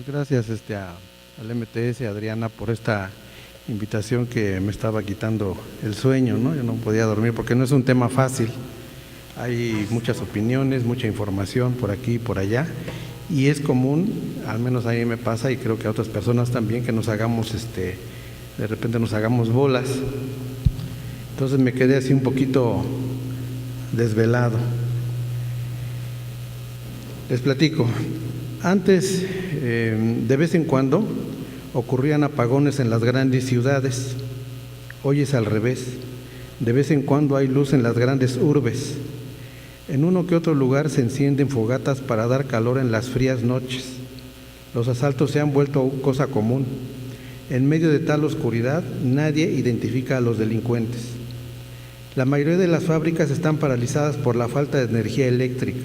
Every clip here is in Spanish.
Pues gracias al MTS, Adriana, por esta invitación que me estaba quitando el sueño, ¿no? Yo no podía dormir porque no es un tema fácil. Hay muchas opiniones, mucha información por aquí y por allá, y es común, al menos a mí me pasa y creo que a otras personas también, que nos hagamos, de repente nos hagamos bolas. Entonces me quedé así un poquito desvelado. Les platico. Antes, de vez en cuando, ocurrían apagones en las grandes ciudades. Hoy es al revés. De vez en cuando hay luz en las grandes urbes. En uno que otro lugar se encienden fogatas para dar calor en las frías noches. Los asaltos se han vuelto cosa común. En medio de tal oscuridad, nadie identifica a los delincuentes. La mayoría de las fábricas están paralizadas por la falta de energía eléctrica.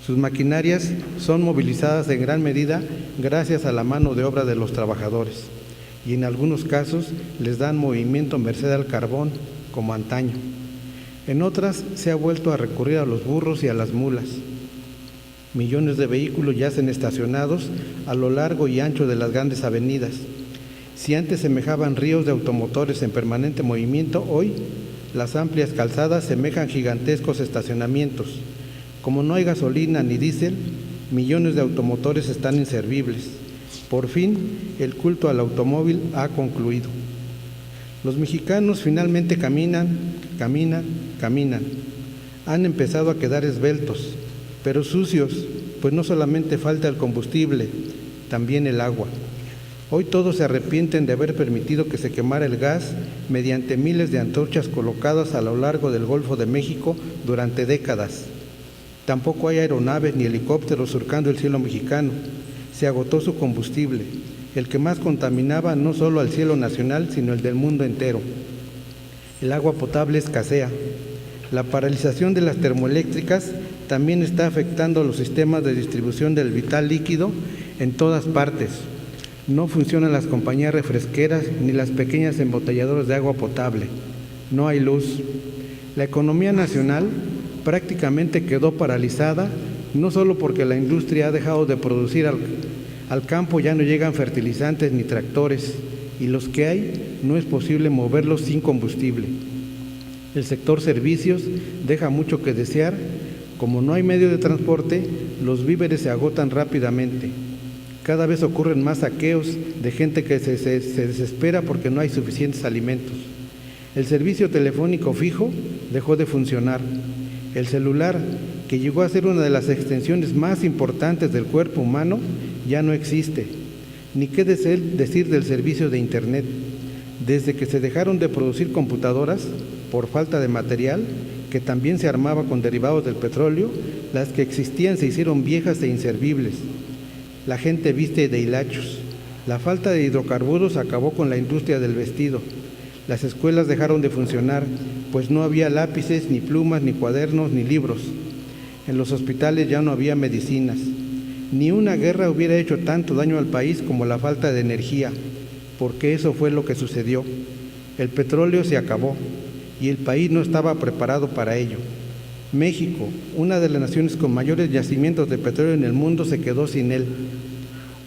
Sus maquinarias son movilizadas en gran medida gracias a la mano de obra de los trabajadores, y en algunos casos les dan movimiento merced al carbón, como antaño. En otras se ha vuelto a recurrir a los burros y a las mulas. Millones de vehículos yacen estacionados a lo largo y ancho de las grandes avenidas. Si antes semejaban ríos de automotores en permanente movimiento, hoy las amplias calzadas semejan gigantescos estacionamientos. Como no hay gasolina ni diésel, millones de automotores están inservibles. Por fin, el culto al automóvil ha concluido. Los mexicanos finalmente caminan. Han empezado a quedar esbeltos, pero sucios, pues no solamente falta el combustible, también el agua. Hoy todos se arrepienten de haber permitido que se quemara el gas mediante miles de antorchas colocadas a lo largo del Golfo de México durante décadas. Tampoco hay aeronaves ni helicópteros surcando el cielo mexicano. Se agotó su combustible, el que más contaminaba no solo al cielo nacional, sino el del mundo entero. El agua potable escasea. La paralización de las termoeléctricas también está afectando a los sistemas de distribución del vital líquido en todas partes. No funcionan las compañías refresqueras ni las pequeñas embotelladoras de agua potable. No hay luz. La economía nacional prácticamente quedó paralizada, no solo porque la industria ha dejado de producir, al campo ya no llegan fertilizantes ni tractores, y los que hay no es posible moverlos sin combustible. El sector servicios deja mucho que desear. Como no hay medio de transporte, los víveres se agotan rápidamente. Cada vez ocurren más saqueos de gente que se desespera porque no hay suficientes alimentos. El servicio telefónico fijo dejó de funcionar. El celular, que llegó a ser una de las extensiones más importantes del cuerpo humano, ya no existe. Ni qué decir del servicio de Internet. Desde que se dejaron de producir computadoras por falta de material, que también se armaba con derivados del petróleo, las que existían se hicieron viejas e inservibles. La gente viste de hilachos. La falta de hidrocarburos acabó con la industria del vestido. Las escuelas dejaron de funcionar, pues no había lápices, ni plumas, ni cuadernos, ni libros. En los hospitales ya no había medicinas. Ni una guerra hubiera hecho tanto daño al país como la falta de energía, porque eso fue lo que sucedió. El petróleo se acabó y el país no estaba preparado para ello. México, una de las naciones con mayores yacimientos de petróleo en el mundo, se quedó sin él.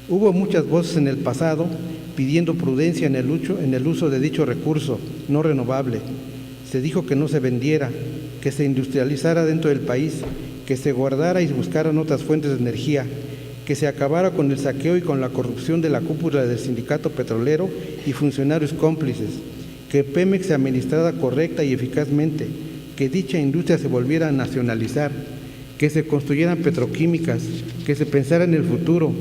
Hubo muchas voces en el pasado pidiendo prudencia en el uso de dicho recurso no renovable. Se dijo que no se vendiera, que se industrializara dentro del país, que se guardara y buscaran otras fuentes de energía, que se acabara con el saqueo y con la corrupción de la cúpula del sindicato petrolero y funcionarios cómplices, que Pemex se administrara correcta y eficazmente, que dicha industria se volviera a nacionalizar, que se construyeran petroquímicas, que se pensara en el futuro,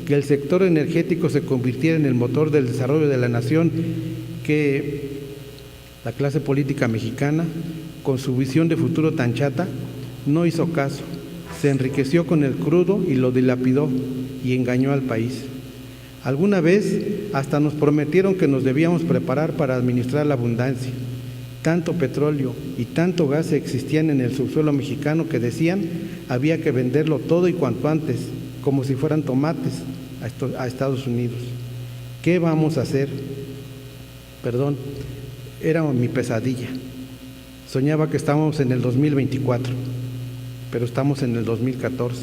que el sector energético se convirtiera en el motor del desarrollo de la nación, que la clase política mexicana, con su visión de futuro tan chata, no hizo caso, se enriqueció con el crudo y lo dilapidó y engañó al país. Alguna vez hasta nos prometieron que nos debíamos preparar para administrar la abundancia. Tanto petróleo y tanto gas existían en el subsuelo mexicano que decían había que venderlo todo y cuanto antes, como si fueran tomates, a Estados Unidos. ¿Qué vamos a hacer? Perdón, era mi pesadilla. Soñaba que estábamos en el 2024, pero estamos en el 2014.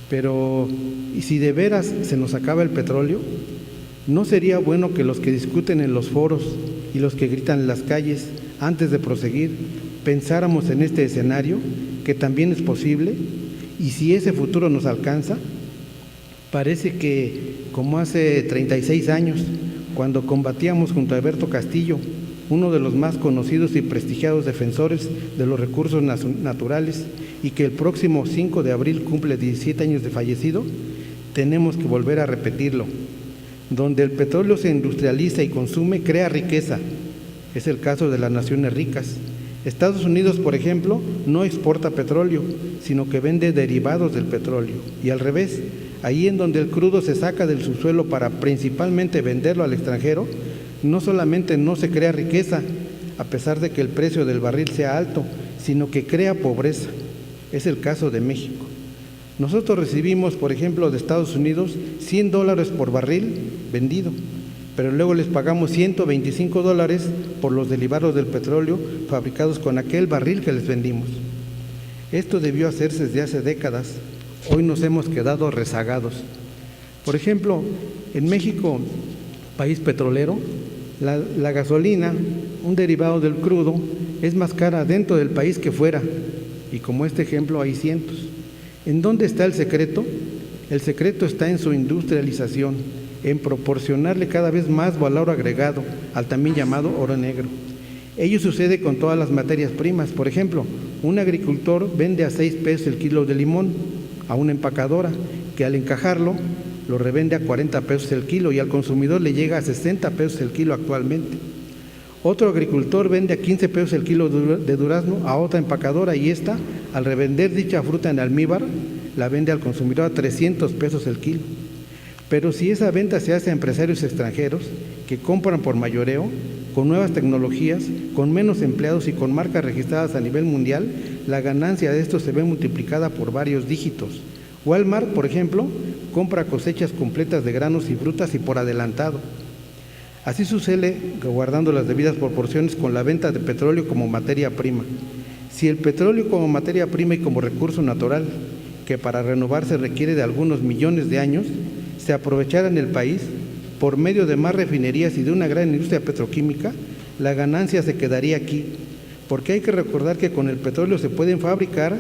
Pero, ¿y si de veras se nos acaba el petróleo? ¿No sería bueno que los que discuten en los foros y los que gritan en las calles, antes de proseguir, pensáramos en este escenario, que también es posible? Y si ese futuro nos alcanza, parece que, como hace 36 años, cuando combatíamos junto a Alberto Castillo, uno de los más conocidos y prestigiados defensores de los recursos naturales, y que el próximo 5 de abril cumple 17 años de fallecido, tenemos que volver a repetirlo. Donde el petróleo se industrializa y consume, crea riqueza. Es el caso de las naciones ricas. Estados Unidos, por ejemplo, no exporta petróleo, sino que vende derivados del petróleo. Y al revés, ahí en donde el crudo se saca del subsuelo para principalmente venderlo al extranjero, no solamente no se crea riqueza, a pesar de que el precio del barril sea alto, sino que crea pobreza. Es el caso de México. Nosotros recibimos, por ejemplo, de Estados Unidos $100 por barril vendido, pero luego les pagamos $125 por los derivados del petróleo fabricados con aquel barril que les vendimos. Esto debió hacerse desde hace décadas. Hoy nos hemos quedado rezagados. Por ejemplo, en México, país petrolero, la gasolina, un derivado del crudo, es más cara dentro del país que fuera, y como este ejemplo hay cientos. ¿En dónde está el secreto? El secreto está en su industrialización, en proporcionarle cada vez más valor agregado al también llamado oro negro. Ello sucede con todas las materias primas. Por ejemplo, un agricultor vende a 6 pesos el kilo de limón a una empacadora, que al encajarlo lo revende a 40 pesos el kilo y al consumidor le llega a 60 pesos el kilo actualmente. Otro agricultor vende a 15 pesos el kilo de durazno a otra empacadora y esta, al revender dicha fruta en almíbar, la vende al consumidor a 300 pesos el kilo. Pero si esa venta se hace a empresarios extranjeros que compran por mayoreo, con nuevas tecnologías, con menos empleados y con marcas registradas a nivel mundial, la ganancia de esto se ve multiplicada por varios dígitos. Walmart, por ejemplo, compra cosechas completas de granos y frutas y por adelantado. Así sucede, guardando las debidas proporciones, con la venta de petróleo como materia prima. Si el petróleo como materia prima y como recurso natural, que para renovarse requiere de algunos millones de años, se aprovechara en el país, por medio de más refinerías y de una gran industria petroquímica, la ganancia se quedaría aquí, porque hay que recordar que con el petróleo se pueden fabricar,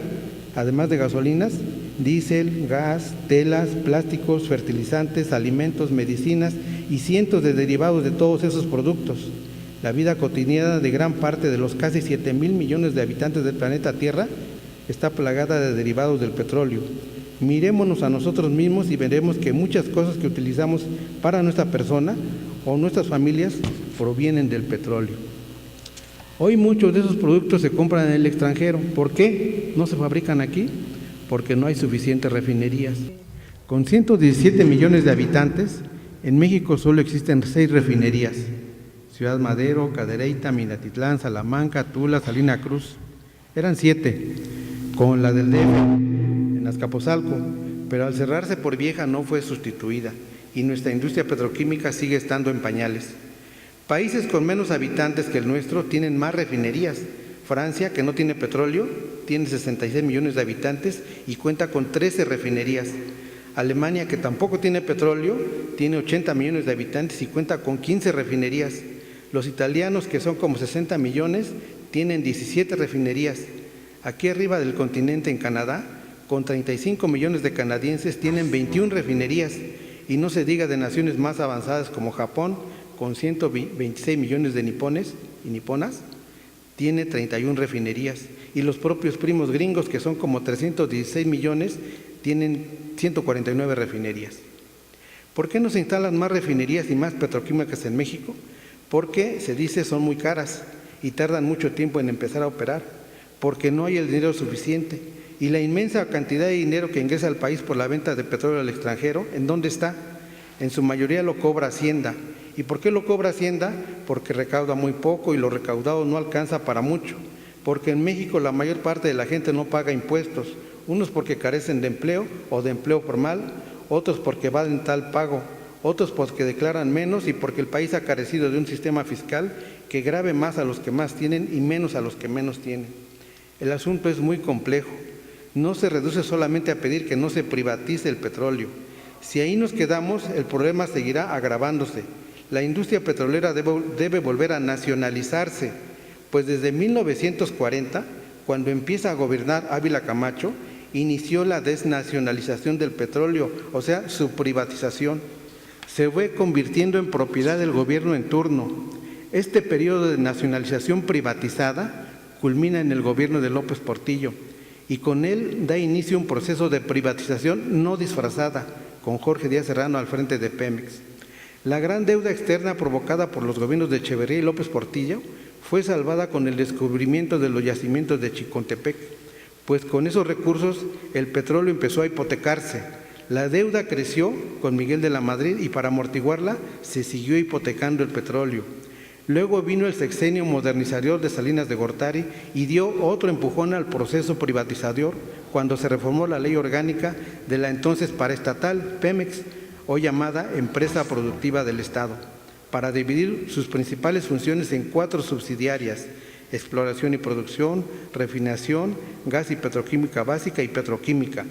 además de gasolinas, diésel, gas, telas, plásticos, fertilizantes, alimentos, medicinas y cientos de derivados de todos esos productos. La vida cotidiana de gran parte de los casi 7,000 millones de habitantes del planeta Tierra está plagada de derivados del petróleo. Mirémonos a nosotros mismos y veremos que muchas cosas que utilizamos para nuestra persona o nuestras familias provienen del petróleo. Hoy muchos de esos productos se compran en el extranjero. ¿Por qué no se fabrican aquí? Porque no hay suficientes refinerías. Con 117 millones de habitantes, en México solo existen 6 refinerías: Ciudad Madero, Cadereyta, Minatitlán, Salamanca, Tula, Salina Cruz. Eran 7, con la del DF, en Azcapotzalco, pero al cerrarse por vieja no fue sustituida y nuestra industria petroquímica sigue estando en pañales. Países con menos habitantes que el nuestro tienen más refinerías. Francia, que no tiene petróleo, tiene 66 millones de habitantes y cuenta con 13 refinerías. Alemania, que tampoco tiene petróleo, tiene 80 millones de habitantes y cuenta con 15 refinerías. Los italianos, que son como 60 millones, tienen 17 refinerías. Aquí arriba del continente, en Canadá, con 35 millones de canadienses, tienen 21 refinerías. Y no se diga de naciones más avanzadas como Japón, con 126 millones de nipones y niponas, tiene 31 refinerías. Y los propios primos gringos, que son como 316 millones, tienen 149 refinerías. ¿Por qué no se instalan más refinerías y más petroquímicas en México? Porque, se dice, son muy caras y tardan mucho tiempo en empezar a operar, porque no hay el dinero suficiente. Y la inmensa cantidad de dinero que ingresa al país por la venta de petróleo al extranjero, ¿en dónde está? En su mayoría lo cobra Hacienda. ¿Y por qué lo cobra Hacienda? Porque recauda muy poco y lo recaudado no alcanza para mucho. Porque en México la mayor parte de la gente no paga impuestos, unos porque carecen de empleo o de empleo formal, otros porque evaden tal pago, otros porque declaran menos y porque el país ha carecido de un sistema fiscal que grave más a los que más tienen y menos a los que menos tienen. El asunto es muy complejo. no se reduce solamente a pedir que no se privatice el petróleo. Si ahí nos quedamos, el problema seguirá agravándose. La industria petrolera debe volver a nacionalizarse, pues desde 1940, cuando empieza a gobernar Ávila Camacho, inició la desnacionalización del petróleo, o sea, su privatización. Se fue convirtiendo en propiedad del gobierno en turno. Este periodo de nacionalización privatizada culmina en el gobierno de López Portillo y con él da inicio un proceso de privatización no disfrazada, con Jorge Díaz Serrano al frente de Pemex. La gran deuda externa provocada por los gobiernos de Echeverría y López Portillo fue salvada con el descubrimiento de los yacimientos de Chicontepec, pues con esos recursos el petróleo empezó a hipotecarse. La deuda creció con Miguel de la Madrid y para amortiguarla se siguió hipotecando el petróleo. Luego vino el sexenio modernizador de Salinas de Gortari y dio otro empujón al proceso privatizador cuando se reformó la ley orgánica de la entonces paraestatal Pemex, hoy llamada Empresa Productiva del Estado, para dividir sus principales funciones en 4 subsidiarias: exploración y producción, refinación, gas y petroquímica básica y petroquímica.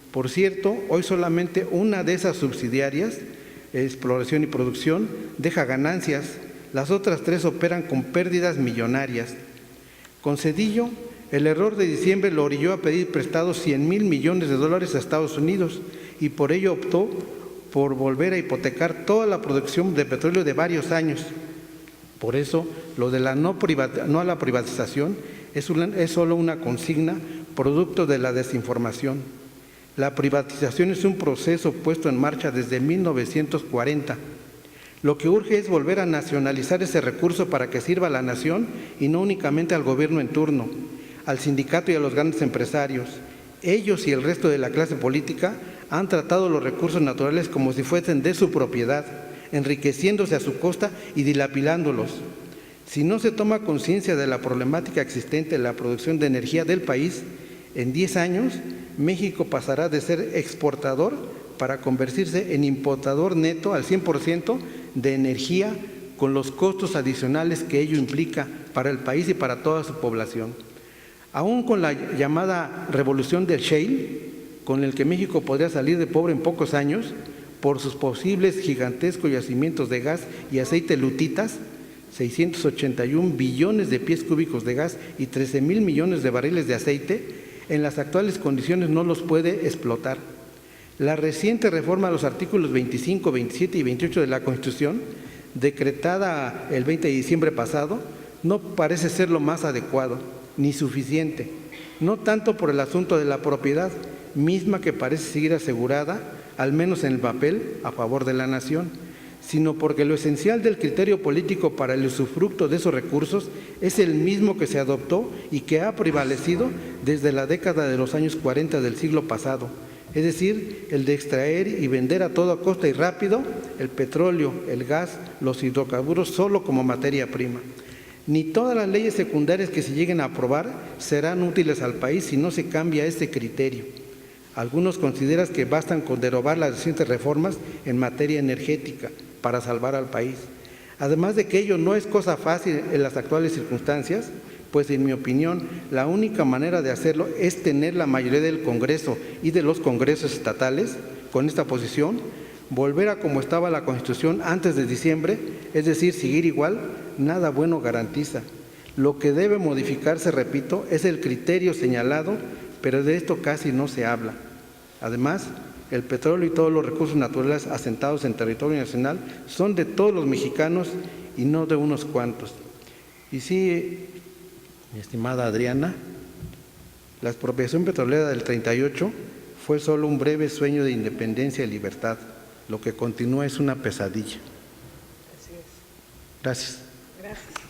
Por cierto, hoy solamente una de esas subsidiarias, exploración y producción, deja ganancias. Las otras 3 operan con pérdidas millonarias. Con Zedillo, el error de diciembre lo orilló a pedir prestados $100,000 millones a Estados Unidos y por ello optó por volver a hipotecar toda la producción de petróleo de varios años. Por eso, lo de la no a la privatización es solo una consigna producto de la desinformación. La privatización es un proceso puesto en marcha desde 1940. Lo que urge es volver a nacionalizar ese recurso para que sirva a la nación y no únicamente al gobierno en turno, al sindicato y a los grandes empresarios. Ellos y el resto de la clase política han tratado los recursos naturales como si fuesen de su propiedad, enriqueciéndose a su costa y dilapidándolos. Si no se toma conciencia de la problemática existente en la producción de energía del país, en 10 años México pasará de ser exportador para convertirse en importador neto al 100% de energía, con los costos adicionales que ello implica para el país y para toda su población. Aún con la llamada revolución del shale, con el que México podría salir de pobre en pocos años, por sus posibles gigantescos yacimientos de gas y aceite lutitas, 681 billones de pies cúbicos de gas y 13,000 millones de barriles de aceite, en las actuales condiciones no los puede explotar. La reciente reforma a los artículos 25, 27 y 28 de la Constitución, decretada el 20 de diciembre pasado, no parece ser lo más adecuado ni suficiente, no tanto por el asunto de la propiedad misma, que parece seguir asegurada, al menos en el papel, a favor de la nación, sino porque lo esencial del criterio político para el usufructo de esos recursos es el mismo que se adoptó y que ha prevalecido desde la década de los años 40 del siglo pasado, es decir, el de extraer y vender a toda costa y rápido el petróleo, el gas, los hidrocarburos solo como materia prima. Ni todas las leyes secundarias que se lleguen a aprobar serán útiles al país si no se cambia este criterio. Algunos consideran que bastan con derogar las recientes reformas en materia energética para salvar al país. Además de que ello no es cosa fácil en las actuales circunstancias, pues en mi opinión la única manera de hacerlo es tener la mayoría del Congreso y de los congresos estatales con esta posición, volver a como estaba la Constitución antes de diciembre, es decir, seguir igual, nada bueno garantiza. Lo que debe modificarse, repito, es el criterio señalado, pero de esto casi no se habla. Además, el petróleo y todos los recursos naturales asentados en territorio nacional son de todos los mexicanos y no de unos cuantos. Y sí, mi estimada Adriana, la expropiación petrolera del 38 fue solo un breve sueño de independencia y libertad. Lo que continúa es una pesadilla. Así es. Gracias. Gracias.